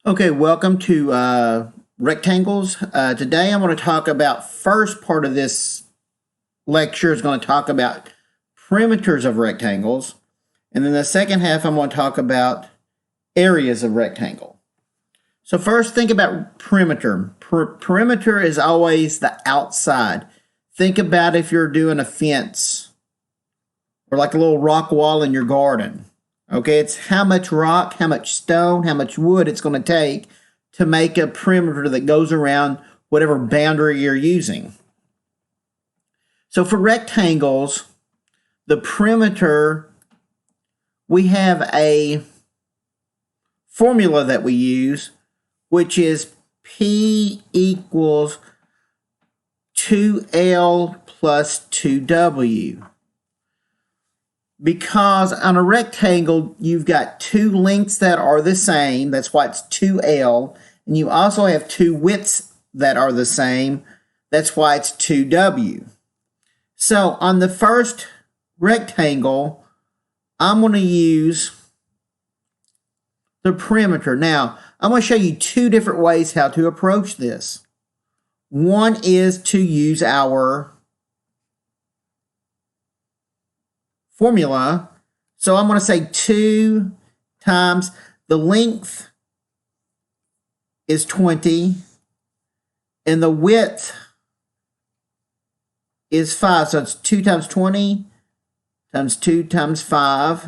Okay, welcome to rectangles. Today I'm going to talk about first part of this lecture is going to talk about perimeters of rectangles. And then the second half I'm going to talk about areas of rectangle. So first think about perimeter. Perimeter is always the outside. Think about if you're doing a fence or like a little rock wall in your garden. Okay, it's how much rock, how much stone, how much wood it's going to take to make a perimeter that goes around whatever boundary you're using. So for rectangles, the perimeter, we have a formula that we use, which is P equals 2L plus 2W. Because on a rectangle, you've got two lengths that are the same. That's why it's 2L. And you also have two widths that are the same. That's why it's 2W. So on the first rectangle, I'm going to use the perimeter. Now, I'm going to show you two different ways how to approach this. One is to use our formula. So I'm going to say 2 times the length is 20 and the width is 5. So it's 2 times 20 times 2 times 5.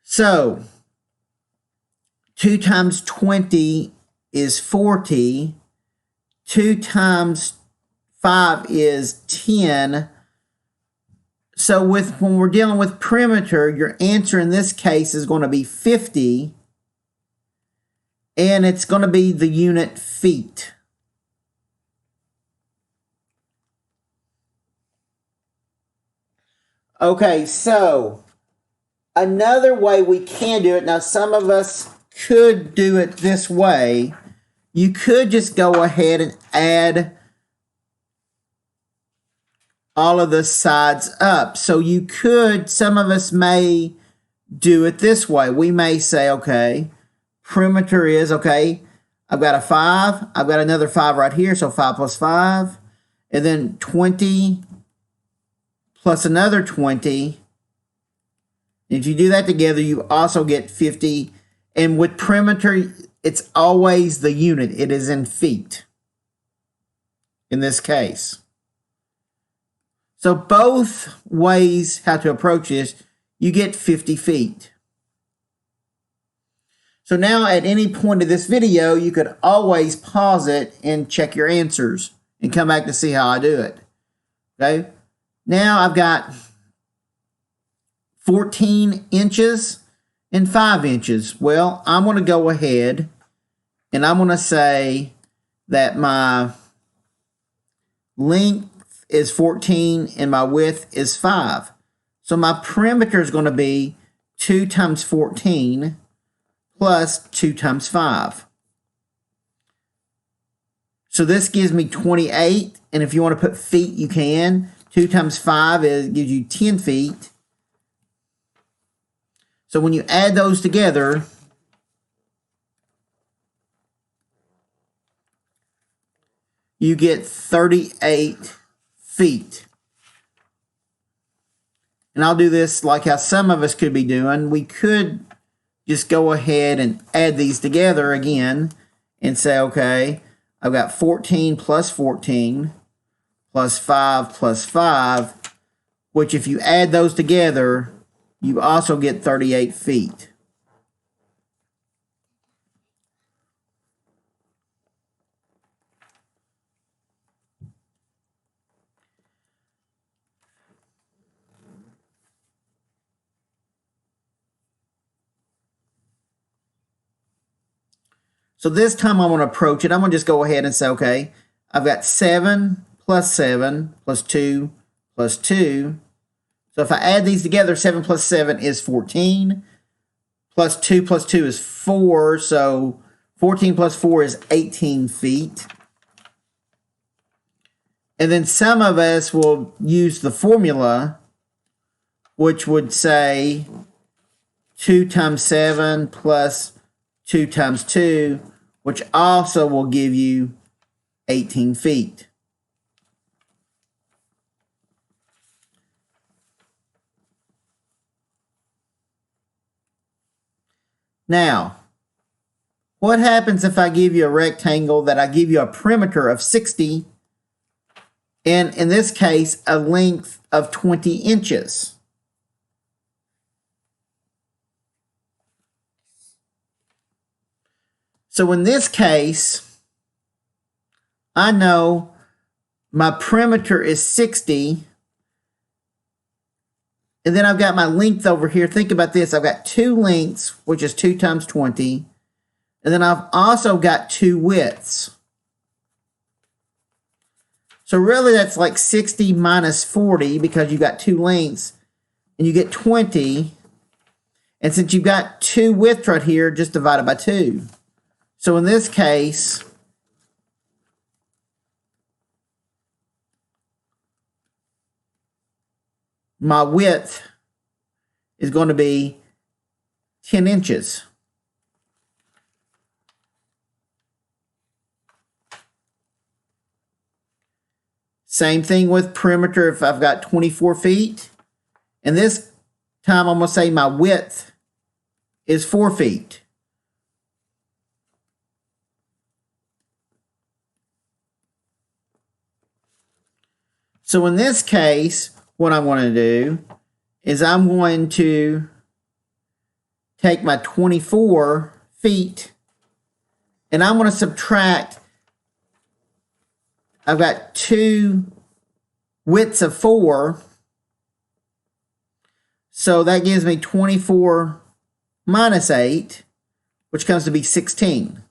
So 2 times 20 is 40. 2 times 5 is 10. So when we're dealing with perimeter, your answer in this case is going to be 50, and it's going to be the unit feet. Okay, so another way we can do it, now some of us could do it this way. You could just go ahead and add all of the sides up. So you could, some of us may do it this way. We may say, okay, perimeter is, okay, I've got a 5. I've got another 5 right here. So 5 plus 5. And then 20 plus another 20. If you do that together, you also get 50. And with perimeter, it's always the unit. It is in feet in this case. So both ways how to approach this, you get 50 feet. So now at any point of this video, you could always pause it and check your answers and come back to see how I do it. Okay. Now I've got 14 inches and 5 inches. Well, I'm going to go ahead and I'm going to say that my length is 14 and my width is 5. So my perimeter is going to be 2 times 14 plus 2 times 5. So this gives me 28, and if you want to put feet, you can. 2 times 5 gives you 10 feet. So when you add those together, you get 38 feet. And I'll do this like how some of us could be doing. We could just go ahead and add these together again and say, okay, I've got 14 plus 14 plus 5 plus 5, which if you add those together, you also get 38 feet. So this time I'm going to approach it. I'm going to just go ahead and say, okay, I've got 7 plus 7 plus 2 plus 2. So if I add these together, 7 plus 7 is 14. Plus 2 is 4. So 14 plus 4 is 18 feet. And then some of us will use the formula, which would say 2 times 7 plus 2 times 2, which also will give you 18 feet. Now, what happens if I give you a rectangle that I give you a perimeter of 60, and in this case, a length of 20 inches? So in this case, I know my perimeter is 60, and then I've got my length over here. Think about this. I've got two lengths, which is 2 times 20, and then I've also got two widths. So really that's like 60 minus 40 because you've got two lengths, and you get 20. And since you've got two widths right here, just divide it by 2. So in this case, my width is going to be 10 inches. Same thing with perimeter if I've got 24 feet. And this time I'm going to say my width is 4 feet. So in this case, what I'm going to do is I'm going to take my 24 feet and I'm going to subtract. I've got two widths of 4. So that gives me 24 minus 8, which comes to be 16.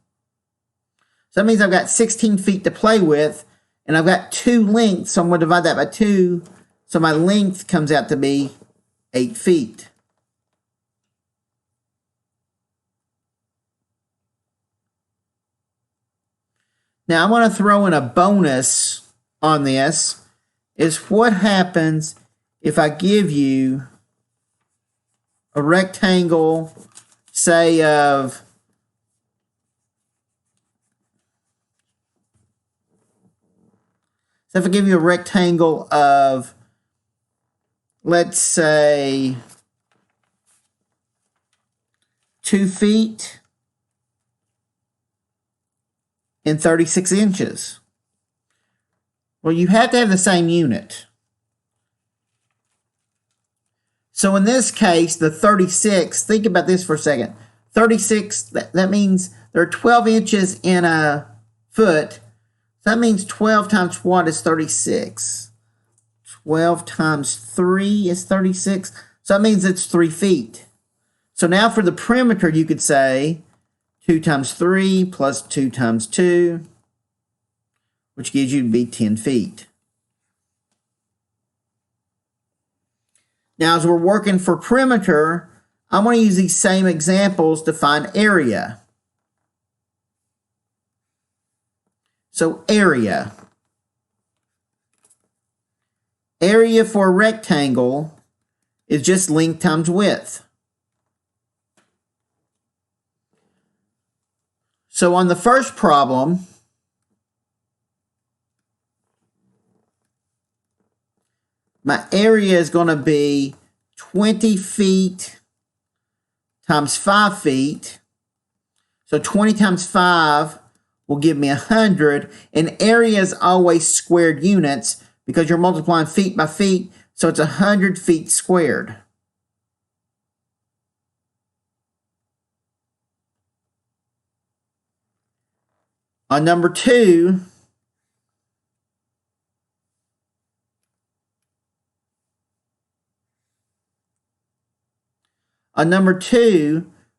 So that means I've got 16 feet to play with, and I've got two lengths, so I'm going to divide that by 2. So my length comes out to be 8 feet. Now I want to throw in a bonus on this, is what happens if I give you a rectangle, say of So if I give you a rectangle of, let's say, 2 feet and 36 inches. Well, you have to have the same unit. So in this case, the 36, think about this for a second. 36, that means there are 12 inches in a foot. So that means 12 times what is 36? 12 times 3 is 36. So that means it's 3 feet. So now for the perimeter, you could say 2 times 3 plus 2 times 2, which gives you to be 10 feet. Now, as we're working for perimeter, I'm going to use these same examples to find area. So area. Area for a rectangle is just length times width. So on the first problem, my area is going to be 20 feet times 5 feet. So 20 times 5 will give me 100. And area is always squared units because you're multiplying feet by feet. So it's 100 feet squared. On number 2,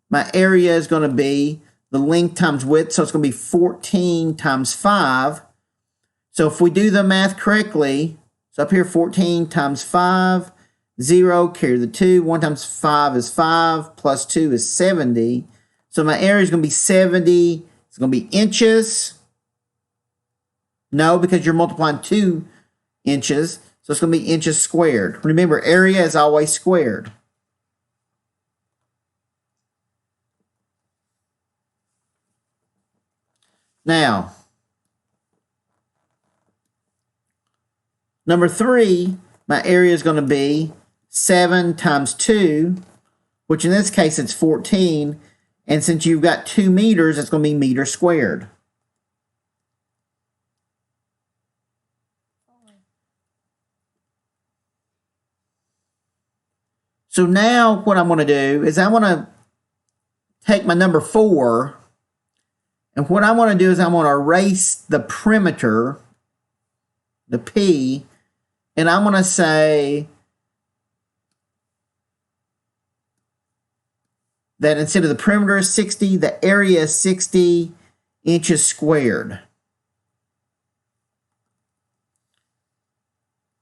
my area is going to be the length times width, so it's going to be 14 times 5. So if we do the math correctly, so up here 14 times 5, 0, carry the 2, 1 times 5 is 5, plus 2 is 70. So my area is going to be 70, it's going to be inches. No, because you're multiplying 2 inches, so it's going to be inches squared. Remember, area is always squared. Now, number 3, my area is going to be 7 times 2, which in this case it's 14. And since you've got 2 meters, it's going to be meters squared. So now what I'm going to do is I want to take my number 4, and what I want to do is I want to erase the perimeter, the P, and I'm going to say that instead of the perimeter is 60, the area is 60 inches squared.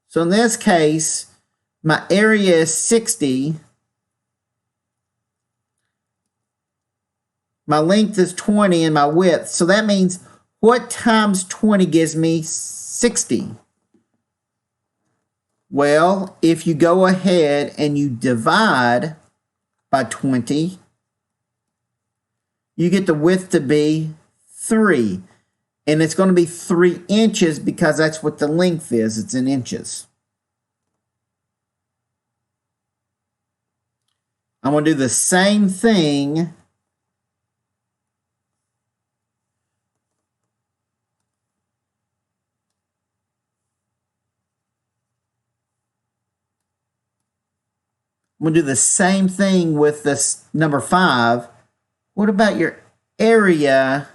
So in this case, my area is 60. My length is 20 and my width. So that means what times 20 gives me 60? Well, if you go ahead and you divide by 20, you get the width to be 3. And it's going to be 3 inches because that's what the length is. It's in inches. I'm going to do the same thing . I'm going to do the same thing with this number 5. What about your area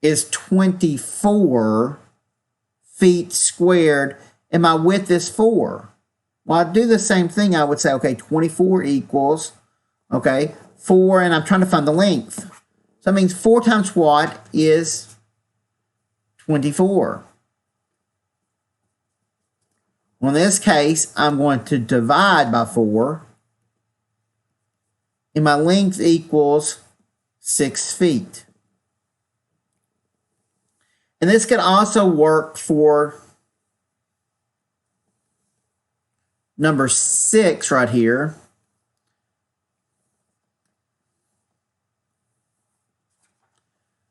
is 24 feet squared and my width is 4? Well, I'd do the same thing. I would say, okay, 24 equals, okay, 4, and I'm trying to find the length. So that means 4 times what is 24? Well, in this case, I'm going to divide by 4, and my length equals 6 feet. And this could also work for number 6 right here.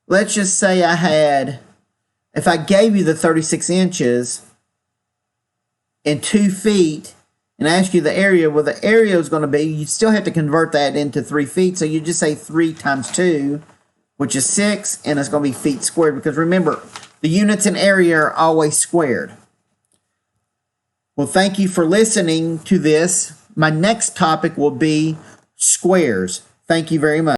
Let's just say if I gave you the 36 inches and 2 feet and ask you the area, well, the area is going to be, you still have to convert that into 3 feet. So you just say 3 times 2, which is 6, and it's going to be feet squared. Because remember, the units in area are always squared. Well, thank you for listening to this. My next topic will be squares. Thank you very much.